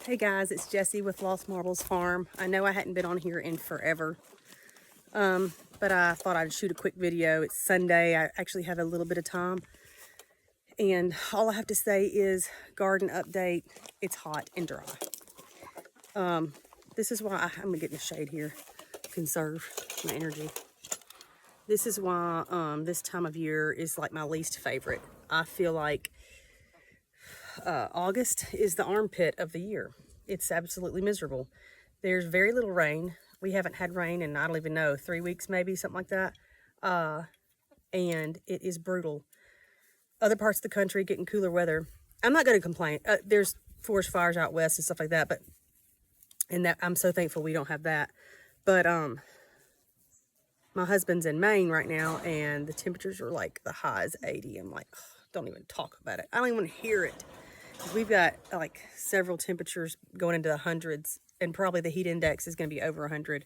Hey guys, it's Jessie with Lost Marbles Farm. I know I hadn't been on here in forever, but I thought I'd shoot a quick video. It's Sunday. I actually have a little bit of time, and all I have to say is garden update. It's hot and dry. This is why I'm gonna get in the shade here, conserve my energy. This is why this time of year is like my least favorite. I feel like August is the armpit of the year. It's absolutely miserable. There's very little rain. We haven't had rain in, I don't even know, 3 weeks maybe, something like that. And it is brutal. Other parts of the country getting cooler weather. I'm not going to complain. There's forest fires out west and stuff like that, and that I'm so thankful we don't have that. But my husband's in Maine right now, and the temperatures are like the high is 80. I'm like, ugh, don't even talk about it. I don't even want to hear it. We've got like several temperatures going into the hundreds, and probably the heat index is going to be over 100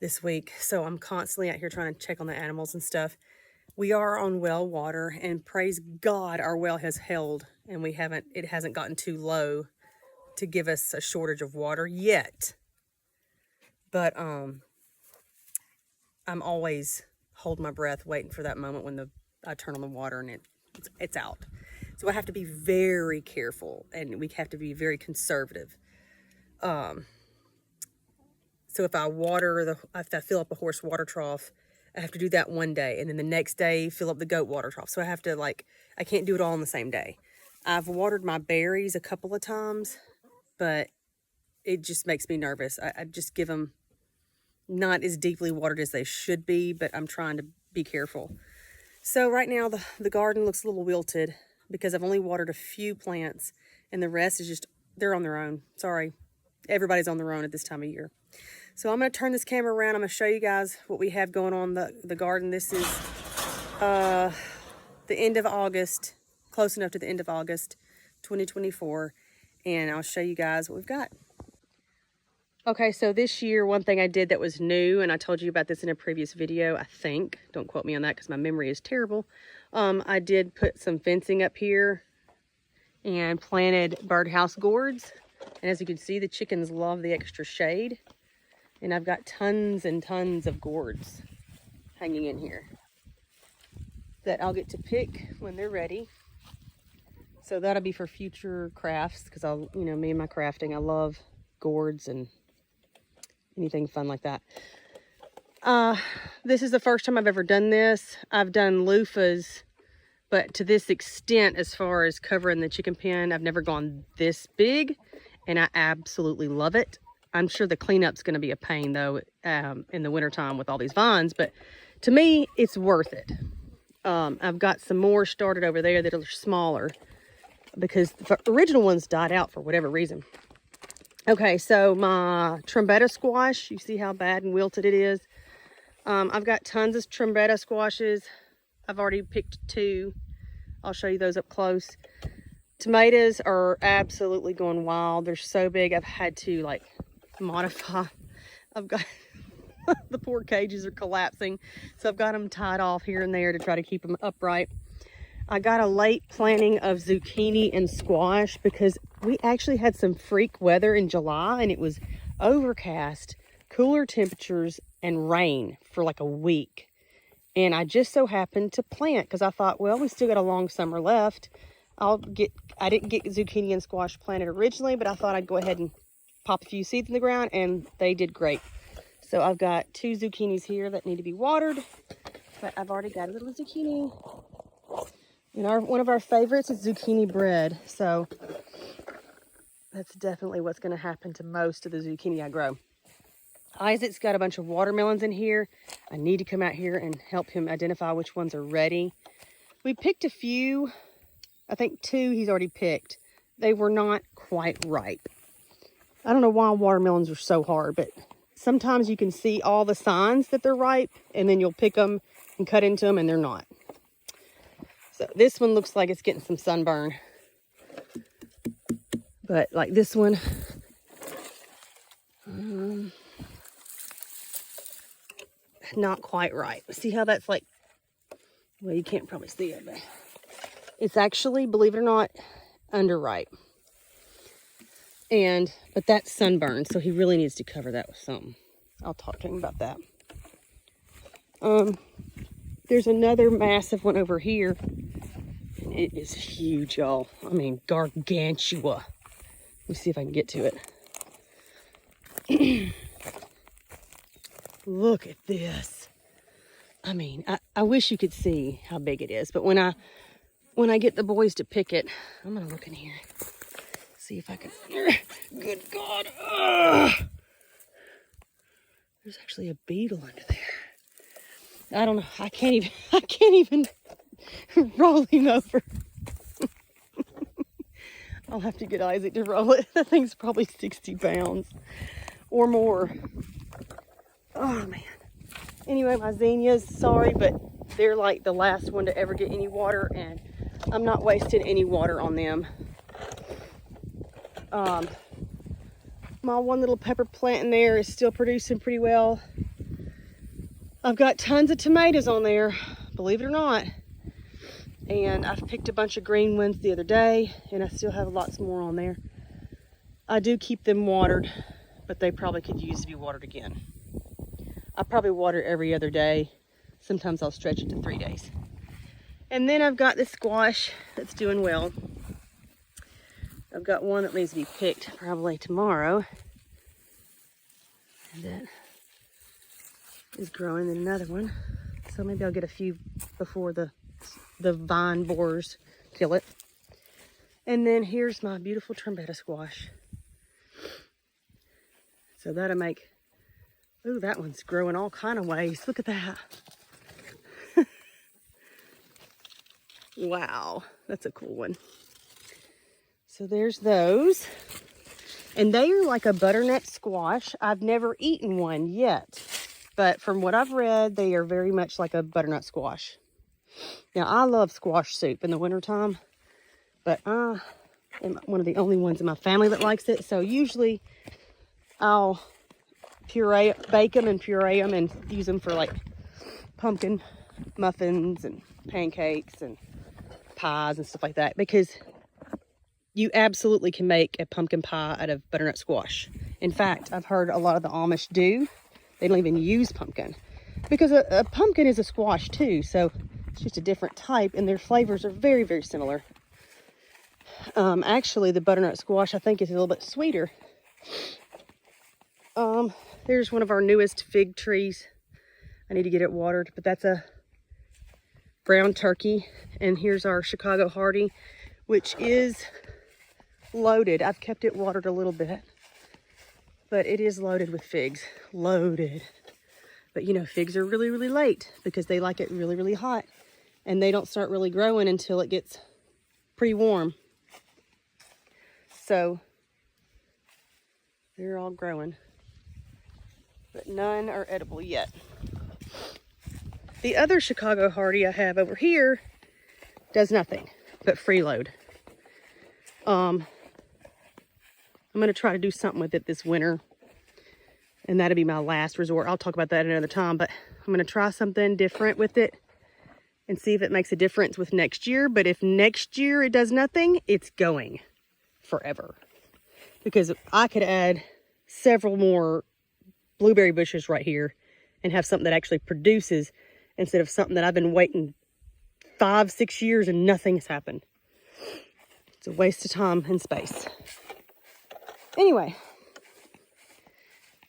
this week. So I'm constantly out here trying to check on the animals and stuff. We are on well water, and praise God our well has held, and it hasn't gotten too low to give us a shortage of water yet. But I'm always holding my breath waiting for that moment when I turn on the water and it's out. So I have to be very careful, and we have to be very conservative. So if I fill up a horse water trough, I have to do that one day, and then the next day fill up the goat water trough. So I have to I can't do it all on the same day. I've watered my berries a couple of times, but it just makes me nervous. I just give them not as deeply watered as they should be, but I'm trying to be careful. So right now the garden looks a little wilted because I've only watered a few plants, and the rest is just, they're on their own. Sorry, everybody's on their own at this time of year. So I'm going to turn this camera around. I'm going to show you guys what we have going on the garden. This is the end of August, close enough to the end of August 2024, and I'll show you guys what we've got. Okay, so this year, one thing I did that was new, and I told you about this in a previous video, I think. Don't quote me on that because my memory is terrible. I did put some fencing up here and planted birdhouse gourds. And as you can see, the chickens love the extra shade. And I've got tons and tons of gourds hanging in here that I'll get to pick when they're ready. So that'll be for future crafts, because me and my crafting, I love gourds and anything fun like that. This is the first time I've ever done this. I've done loofahs, but to this extent, as far as covering the chicken pen, I've never gone this big, and I absolutely love it. I'm sure the cleanup's going to be a pain though in the wintertime with all these vines, but to me, it's worth it. I've got some more started over there that are smaller because the original ones died out for whatever reason. Okay, so my trombetta squash, you see how bad and wilted it is. I've got tons of trombetta squashes. I've already picked 2. I'll show you those up close. Tomatoes are absolutely going wild. They're so big, I've had to modify. I've got the poor cages are collapsing, so I've got them tied off here and there to try to keep them upright. I got a late planting of zucchini and squash because we actually had some freak weather in July, and it was overcast, cooler temperatures, and rain for like a week. And I just so happened to plant because I thought, well, we still got a long summer left. I didn't get zucchini and squash planted originally, but I thought I'd go ahead and pop a few seeds in the ground, and they did great. So I've got 2 zucchinis here that need to be watered, but I've already got a little zucchini. And one of our favorites is zucchini bread. So that's definitely what's going to happen to most of the zucchini I grow. Isaac's got a bunch of watermelons in here. I need to come out here and help him identify which ones are ready. We picked a few. I think 2 he's already picked. They were not quite ripe. I don't know why watermelons are so hard, but sometimes you can see all the signs that they're ripe, and then you'll pick them and cut into them, and they're not. So this one looks like it's getting some sunburn. But like this one, not quite right. See how that's well, you can't probably see it, but it's actually, believe it or not, underripe. But that's sunburned, so he really needs to cover that with something. I'll talk to him about that. There's another massive one over here. And it is huge, y'all. I mean, gargantua. Let me see if I can get to it. Look at this. I mean, I wish you could see how big it is, but when I get the boys to pick it, I'm gonna look in here, see if I can. Good God! Ugh. There's actually a beetle under there. I don't know. I can't even roll him over. I'll have to get Isaac to roll it. That thing's probably 60 pounds or more. Oh man. Anyway, my zinnias, sorry, but they're like the last one to ever get any water, and I'm not wasting any water on them. My one little pepper plant in there is still producing pretty well. I've got tons of tomatoes on there, believe it or not. And I've picked a bunch of green ones the other day, and I still have lots more on there. I do keep them watered, but they probably could use to be watered again. I probably water every other day. Sometimes I'll stretch it to 3 days. And then I've got the squash that's doing well. I've got one that needs to be picked probably tomorrow. And that is growing, and another one. So maybe I'll get a few before the vine borers kill it. And then here's my beautiful trombetta squash. So that'll make, ooh, that one's growing all kind of ways. Look at that. Wow, that's a cool one. So there's those. And they are like a butternut squash. I've never eaten one yet, but from what I've read, they are very much like a butternut squash. Now, I love squash soup in the wintertime, but I am one of the only ones in my family that likes it. So usually I'll bake them and puree them and use them for like pumpkin muffins and pancakes and pies and stuff like that, because you absolutely can make a pumpkin pie out of butternut squash. In fact, I've heard a lot of the Amish do. They don't even use pumpkin, because a pumpkin is a squash too, so it's just a different type, and their flavors are very, very similar. Actually, the butternut squash, I think, is a little bit sweeter. There's one of our newest fig trees. I need to get it watered, but that's a brown turkey. And here's our Chicago Hardy, which is loaded. I've kept it watered a little bit, but it is loaded with figs. Loaded. But you know, figs are really, really late because they like it really, really hot. And they don't start really growing until it gets pretty warm. So they're all growing, but none are edible yet. The other Chicago Hardy I have over here does nothing but freeload. I'm going to try to do something with it this winter, and that'll be my last resort. I'll talk about that another time, but I'm going to try something different with it and see if it makes a difference with next year. But if next year it does nothing, it's going forever, because I could add several more blueberry bushes right here and have something that actually produces, instead of something that I've been waiting 5-6 years and nothing's happened. It's a waste of time and space. Anyway,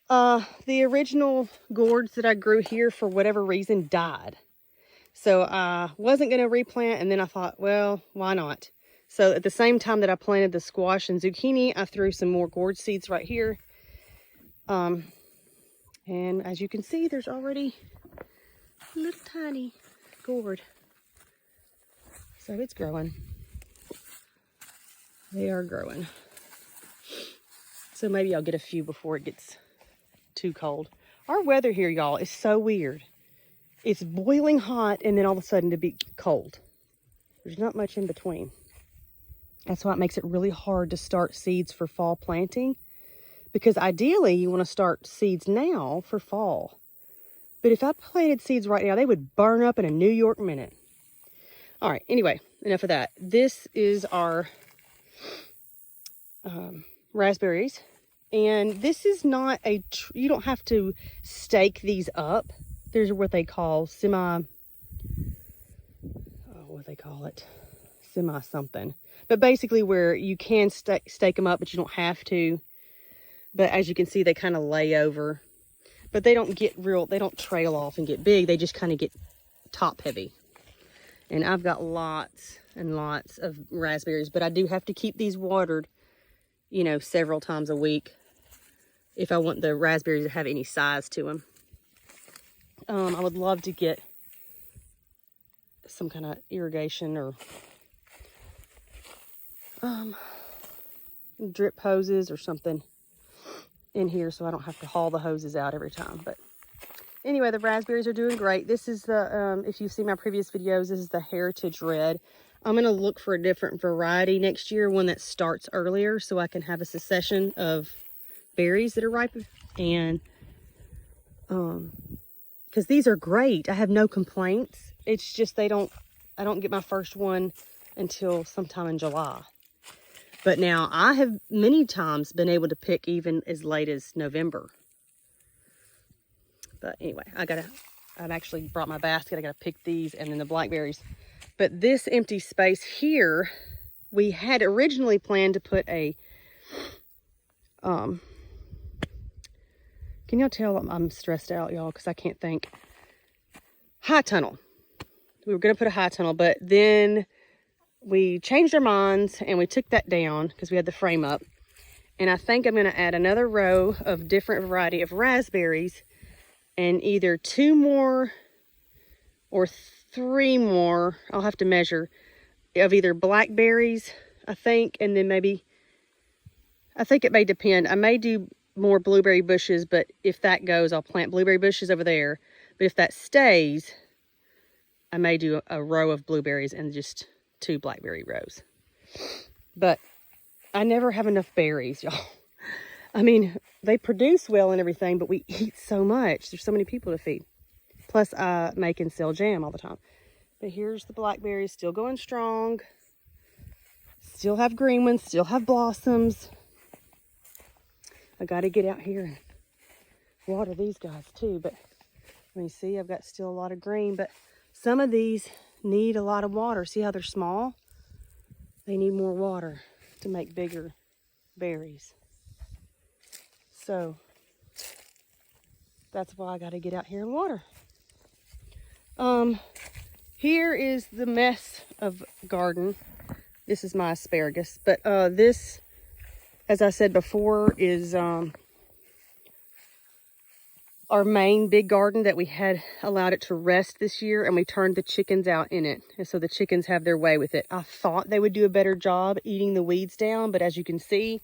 the original gourds that I grew here, for whatever reason, died. So I wasn't going to replant, and then I thought, well, why not? So at the same time that I planted the squash and zucchini, I threw some more gourd seeds right here. And as you can see, there's already a little tiny gourd. So it's growing. They are growing. So maybe I'll get a few before it gets too cold. Our weather here, y'all, is so weird. It's boiling hot and then all of a sudden to be cold. There's not much in between. That's why it makes it really hard to start seeds for fall planting, because ideally you want to start seeds now for fall. But if I planted seeds right now, they would burn up in a New York minute. All right, anyway, enough of that. This is our raspberries. And this is not a, you don't have to stake these up. There's what they call what they call it, semi something. But basically where you can stake them up, but you don't have to. But as you can see, they kind of lay over. But they don't get real, they don't trail off and get big. They just kind of get top heavy. And I've got lots and lots of raspberries, but I do have to keep these watered, you know, several times a week if I want the raspberries to have any size to them. I would love to get some kind of irrigation or drip hoses or something in here so I don't have to haul the hoses out every time. But anyway, the raspberries are doing great. This is the, if you've seen my previous videos, this is the Heritage Red. I'm going to look for a different variety next year, one that starts earlier so I can have a succession of berries that are ripe. And, because these are great. I have no complaints. It's just I don't get my first one until sometime in July. But now I have many times been able to pick even as late as November. But anyway, I've actually brought my basket. I gotta pick these and then the blackberries. But this empty space here, we had originally planned to put a, can y'all tell I'm stressed out, y'all, because I can't think. High tunnel. We were gonna put a high tunnel, but then we changed our minds and we took that down because we had the frame up. And I think I'm gonna add another row of different variety of raspberries and either 2 more or 3 more, I'll have to measure, of either blackberries, I think, and then maybe, I think it may depend. I may do more blueberry bushes, but if that goes, I'll plant blueberry bushes over there. But if that stays, I may do a row of blueberries and just 2 blackberry rows. But I never have enough berries, y'all. I mean, they produce well and everything, but we eat so much. There's so many people to feed. Plus, I make and sell jam all the time. But here's the blackberries, still going strong. Still have green ones, still have blossoms. I got to get out here and water these guys too. But let me see, I've got still a lot of green. But some of these need a lot of water. See how they're small? They need more water to make bigger berries. So that's why I got to get out here and water. Here is the mess of garden. This is my asparagus, but this, as I said before, is our main big garden that we had allowed it to rest this year, and we turned the chickens out in it, and so the chickens have their way with it. I thought they would do a better job eating the weeds down, but as you can see,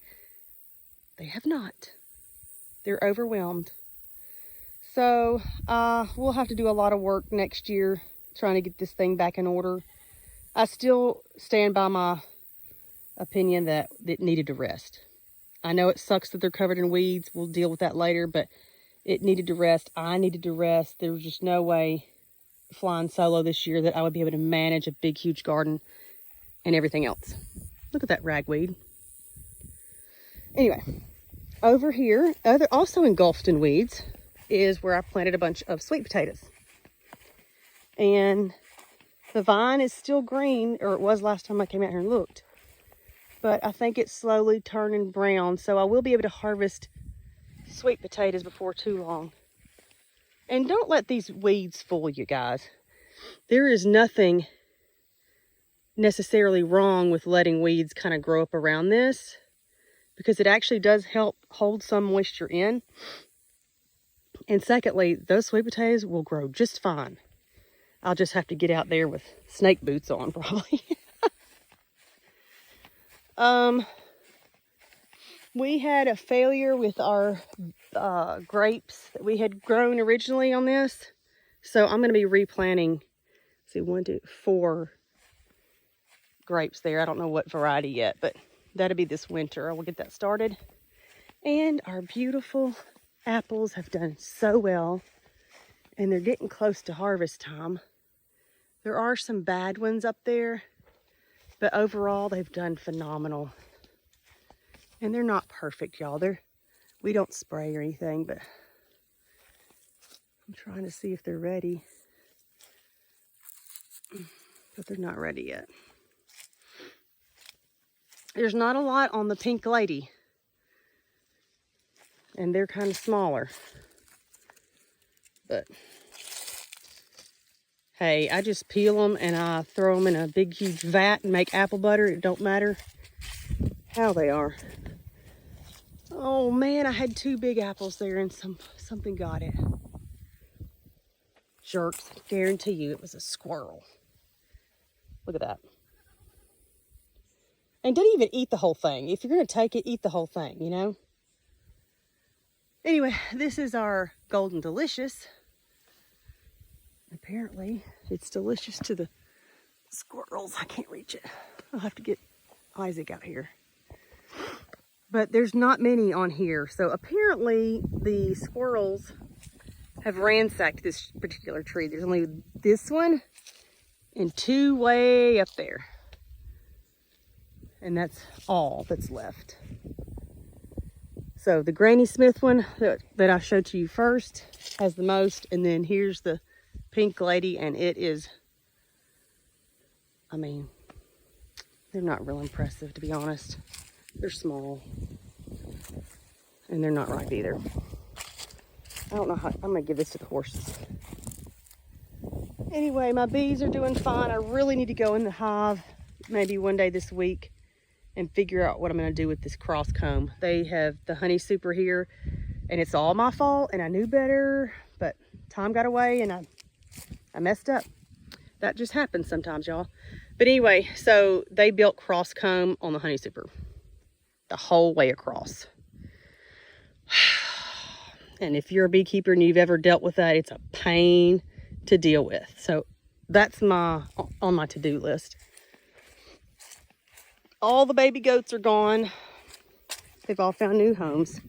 they have not. They're overwhelmed. So we'll have to do a lot of work next year trying to get this thing back in order. I still stand by my opinion that it needed to rest. I know it sucks that they're covered in weeds. We'll deal with that later, but it needed to rest. I needed to rest. There was just no way flying solo this year that I would be able to manage a big, huge garden and everything else. Look at that ragweed. Anyway, over here, also engulfed in weeds, is where I planted a bunch of sweet potatoes. And the vine is still green, or it was last time I came out here and looked. But I think it's slowly turning brown, so I will be able to harvest sweet potatoes before too long. And don't let these weeds fool you guys. There is nothing necessarily wrong with letting weeds kind of grow up around this, because it actually does help hold some moisture in. And secondly, those sweet potatoes will grow just fine. I'll just have to get out there with snake boots on, probably. We had a failure with our grapes that we had grown originally on this. So I'm going to be replanting, let's see, 1, 2, 4 grapes there. I don't know what variety yet, but that'll be this winter. I will get that started. And our beautiful apples have done so well, and they're getting close to harvest time. There are some bad ones up there, but overall they've done phenomenal. And they're not perfect, y'all. We don't spray or anything, but I'm trying to see if they're ready. But they're not ready yet. There's not a lot on the Pink Lady. And they're kind of smaller. But hey, I just peel them and I throw them in a big huge vat and make apple butter. It don't matter how they are. Oh man, I had 2 big apples there and something got it. Jerks, I guarantee you it was a squirrel. Look at that. And didn't even eat the whole thing. If you're gonna take it, eat the whole thing, you know? Anyway, this is our Golden Delicious. Apparently, it's delicious to the squirrels. I can't reach it. I'll have to get Isaac out here. But there's not many on here. So apparently the squirrels have ransacked this particular tree. There's only this one and 2 way up there. And that's all that's left. So the Granny Smith one that I showed to you first has the most. And then here's the Pink Lady, and it is, I mean, they're not real impressive, to be honest. They're small. And they're not ripe either. I don't know how, I'm gonna give this to the horses. Anyway, my bees are doing fine. I really need to go in the hive maybe one day this week and figure out what I'm gonna do with this cross comb. They have the honey super here, and it's all my fault, and I knew better, but time got away and I messed up. That just happens sometimes, y'all. But anyway, so they built cross comb on the honey super the whole way across. And if you're a beekeeper and you've ever dealt with that, it's a pain to deal with. So that's on my to-do list. All the baby goats are gone. They've all found new homes.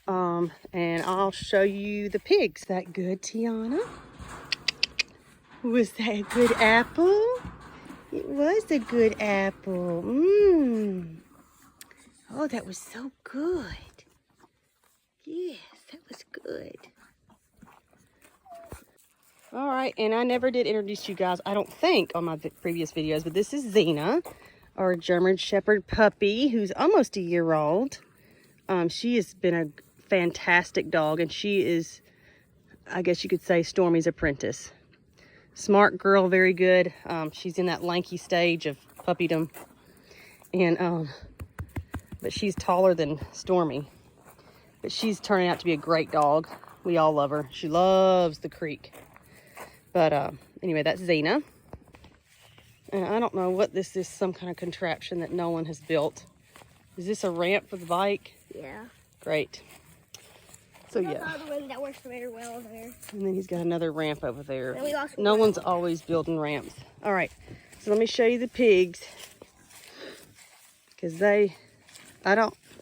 And I'll show you the pigs. That good, Tiana? Was that a good apple? It was a good apple. Oh, that was so good. Yes, that was good. All right, and I never did introduce you guys, I don't think, on my previous videos, but this is Xena, our German Shepherd puppy, who's almost a year old. She has been a fantastic dog, and she is, I guess you could say, Stormy's apprentice. Smart girl, very good. She's in that lanky stage of puppydom, and but she's taller than Stormy. But she's turning out to be a great dog. We all love her. She loves the creek. But anyway, that's Xena. And I don't know what this is, some kind of contraption that Nolan has built. Is this a ramp for the bike? Yeah. Great. So yeah. Another one that works very well there. And then he's got another ramp over there. And we also Nolan's always building ramps. All right, so let me show you the pigs. Because I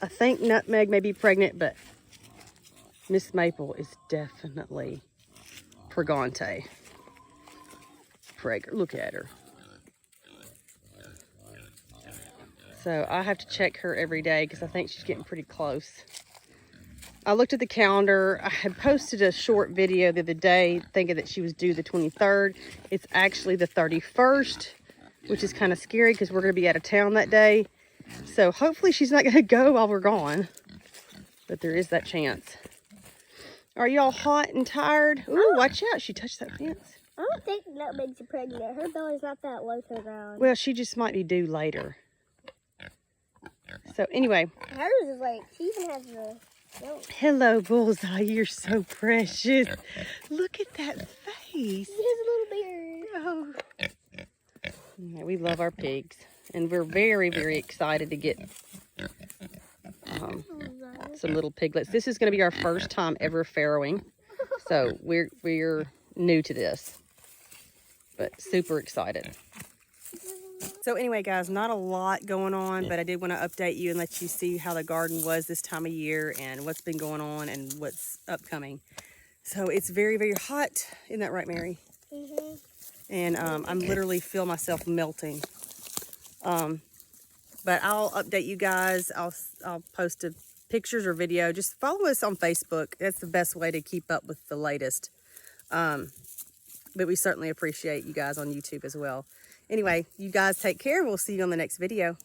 think Nutmeg may be pregnant, but Miss Maple is definitely pregante. Look at her. So I have to check her every day because I think she's getting pretty close. I looked at the calendar. I had posted a short video the other day thinking that she was due the 23rd. It's actually the 31st, which is kind of scary because we're going to be out of town that day. So hopefully she's not going to go while we're gone. But there is that chance. Are y'all hot and tired? Ooh, watch out. She touched that fence. I don't think Nutmeg's pregnant. Her belly's not that low to the ground. Well, she just might be due later. So anyway. Hers is like, she even has the... Hello, Bullseye. You're so precious. Look at that face. He has a little beard. Oh. Yeah, we love our pigs. And we're very, very excited to get some little piglets. This is going to be our first time ever farrowing. So we're new to this. But super excited. So anyway, guys, not a lot going on, but I did want to update you and let you see how the garden was this time of year and what's been going on and what's upcoming. So it's very, very hot. Isn't that right, Mary? Mm-hmm. And I'm literally feel myself melting. But I'll update you guys. I'll post pictures or video. Just follow us on Facebook. That's the best way to keep up with the latest. But we certainly appreciate you guys on YouTube as well. Anyway, you guys take care. We'll see you on the next video.